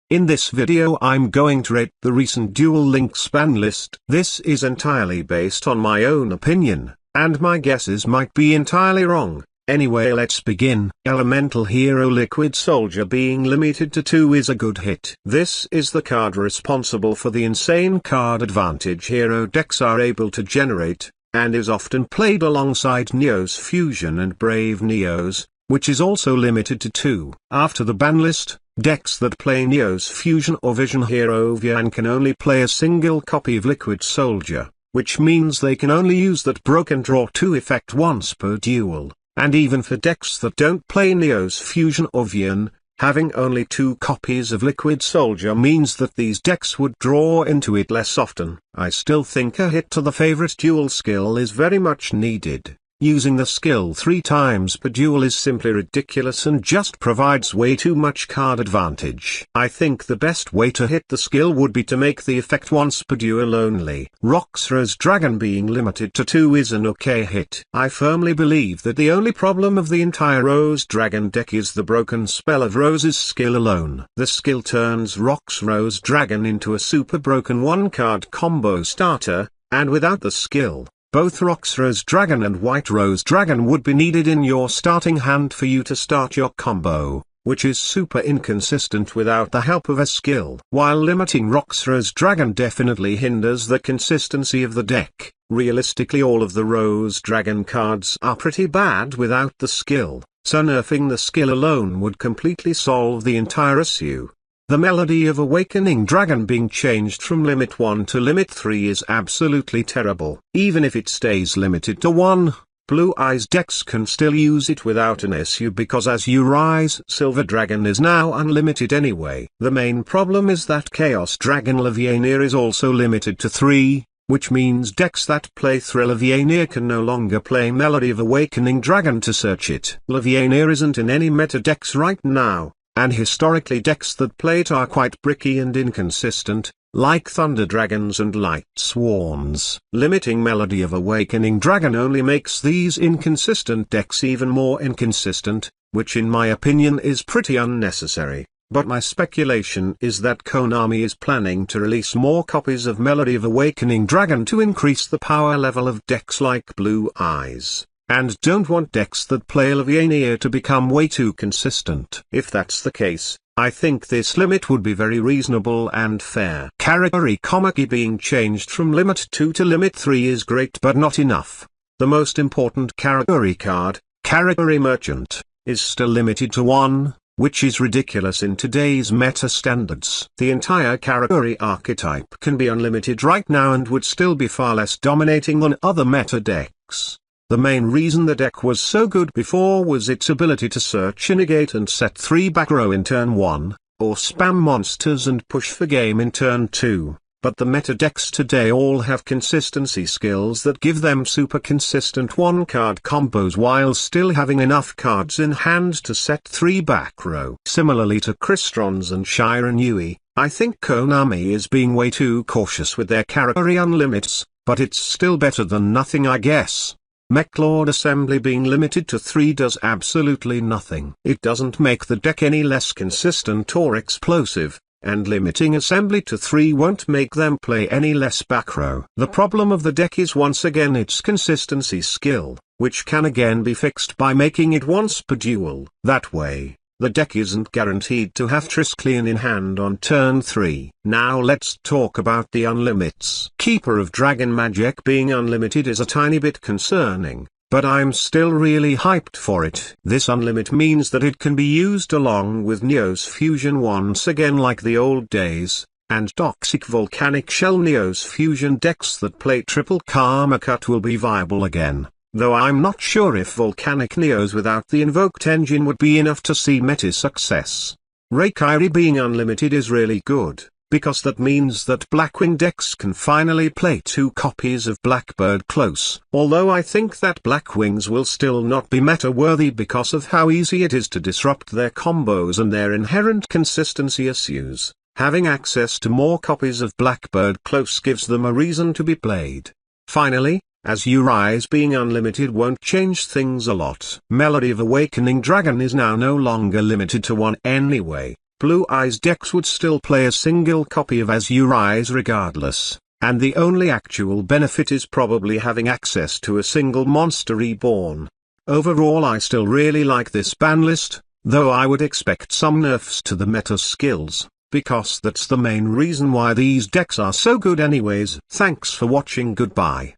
In this video I'm going to rate the recent Duel Links ban list. This is entirely based on my own opinion, and my guesses might be entirely wrong. Anyway, let's begin. Elemental Hero Liquid Soldier being limited to 2 is a good hit. This is the card responsible for the insane card advantage hero decks are able to generate, and is often played alongside Neo's Fusion and Brave Neos, which is also limited to 2. After the ban list, decks that play Neo's Fusion or Vision Hero Vian can only play a single copy of Liquid Soldier, which means they can only use that broken draw 2 effect once per duel. And even for decks that don't play Neo's Fusion or Vian, having only 2 copies of Liquid Soldier means that these decks would draw into it less often. I still think a hit to the favorite duel skill is very much needed. Using the skill 3 times per duel is simply ridiculous and just provides way too much card advantage. I think the best way to hit the skill would be to make the effect once per duel only. Rock's Rose Dragon being limited to 2 is an okay hit. I firmly believe that the only problem of the entire Rose Dragon deck is the broken spell of Rose's skill alone. The skill turns Rock's Rose Dragon into a super broken 1-card combo starter, and without the skill, both Rock's Rose Dragon and White Rose Dragon would be needed in your starting hand for you to start your combo, which is super inconsistent without the help of a skill. While limiting Rock's Rose Dragon definitely hinders the consistency of the deck, realistically all of the Rose Dragon cards are pretty bad without the skill, so nerfing the skill alone would completely solve the entire issue. The Melody of Awakening Dragon being changed from Limit 1 to Limit 3 is absolutely terrible. Even if it stays limited to 1, Blue Eyes decks can still use it without an issue because Azure Rise Silver Dragon is now unlimited anyway. The main problem is that Chaos Dragon Levianeer is also limited to 3, which means decks that play Thriller Levianeer can no longer play Melody of Awakening Dragon to search it. Levianeer isn't in any meta decks right now, and historically decks that play it are quite bricky and inconsistent, like Thunder Dragons and Light Swarms. Limiting Melody of Awakening Dragon only makes these inconsistent decks even more inconsistent, which in my opinion is pretty unnecessary. But my speculation is that Konami is planning to release more copies of Melody of Awakening Dragon to increase the power level of decks like Blue Eyes, and don't want decks that play Levianeer to become way too consistent. If that's the case, I think this limit would be very reasonable and fair. Kairi Komaki being changed from Limit 2 to Limit 3 is great but not enough. The most important Kairi card, Kairi Merchant, is still limited to 1, which is ridiculous in today's meta standards. The entire Kairi archetype can be unlimited right now and would still be far less dominating than other meta decks. The main reason the deck was so good before was its ability to search a negate and set 3 back row in turn 1, or spam monsters and push for game in turn 2, but the meta decks today all have consistency skills that give them super consistent 1-card combos while still having enough cards in hand to set 3 back row. Similarly to Crystron's and Shiren Yui, I think Konami is being way too cautious with their Kairi unlimits, but it's still better than nothing, I guess. Mechlord Assembly being limited to 3 does absolutely nothing. It doesn't make the deck any less consistent or explosive, and limiting Assembly to 3 won't make them play any less back row. The problem of the deck is once again its consistency skill, which can again be fixed by making it once per duel. That way, the deck isn't guaranteed to have Triskelion in hand on turn 3. Now let's talk about the unlimits. Keeper of Dragon Magic being unlimited is a tiny bit concerning, but I'm still really hyped for it. This unlimit means that it can be used along with Neo's Fusion once again like the old days, and Toxic Volcanic Shell Neo's Fusion decks that play triple Karma Cut will be viable again. Though I'm not sure if Volcanic Neos without the invoked engine would be enough to see meta success. Kairi being unlimited is really good, because that means that Blackwing decks can finally play 2 copies of Blackbird Close. Although I think that Blackwings will still not be meta-worthy because of how easy it is to disrupt their combos and their inherent consistency issues, having access to more copies of Blackbird Close gives them a reason to be played. Finally, Azure Rise being unlimited won't change things a lot. Melody of Awakening Dragon is now no longer limited to 1 anyway, Blue Eyes decks would still play a single copy of Azure regardless, and the only actual benefit is probably having access to a single monster reborn. Overall, I still really like this ban list, though I would expect some nerfs to the meta skills, because that's the main reason why these decks are so good anyways. Thanks for watching, goodbye.